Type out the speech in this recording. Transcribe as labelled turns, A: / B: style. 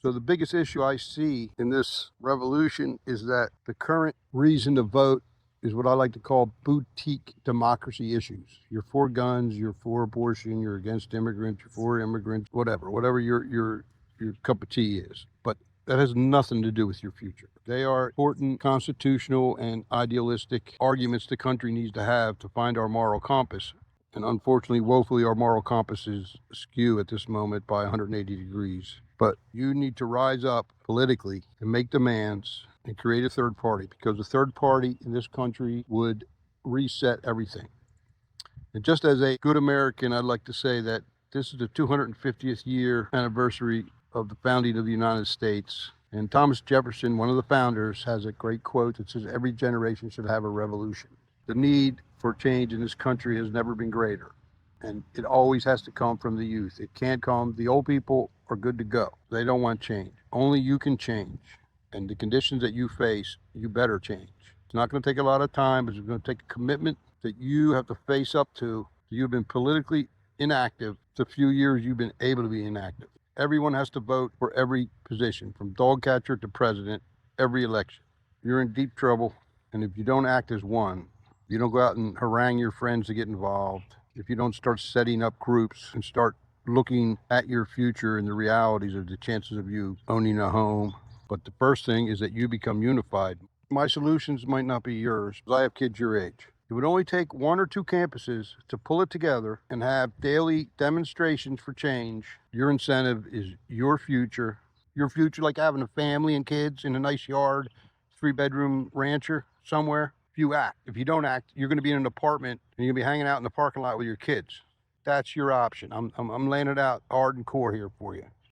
A: So the biggest issue I see in this revolution is that the current reason to vote is what I like to call boutique democracy issues. You're for guns, you're for abortion, you're against immigrants, you're for immigrants, whatever your cup of tea is. But that has nothing to do with your future. They are important constitutional and idealistic arguments the country needs to have to find our moral compass. And unfortunately, woefully, our moral compass is askew at this moment by 180 degrees. But you need to rise up politically and make demands and create a third party, because a third party in this country would reset everything. And just as a good American, I'd like to say that this is the 250th year anniversary of the founding of the United States. And Thomas Jefferson, one of the founders, has a great quote that says, "Every generation should have a revolution." The need for change in this country has never been greater. And it always has to come from the youth. It can't come, the old people are good to go. They don't want change. Only you can change. And the conditions that you face, you better change. It's not going to take a lot of time, but it's going to take a commitment that you have to face up to. You've been politically inactive the few years you've been able to be inactive. Everyone has to vote for every position, from dog catcher to president, every election. You're in deep trouble, and if you don't act as one, you don't go out and harangue your friends to get involved, if you don't start setting up groups and start looking at your future and the realities of the chances of you owning a home. But the first thing is that you become unified. My solutions might not be yours, because I have kids your age. It would only take one or two campuses to pull it together and have daily demonstrations for change. Your incentive is your future. Your future, like having a family and kids in a nice yard, 3-bedroom rancher somewhere. If you act, if you don't act, you're going to be in an apartment and you're going to be hanging out in the parking lot with your kids. That's your option. I'm laying it out hard and core here for you.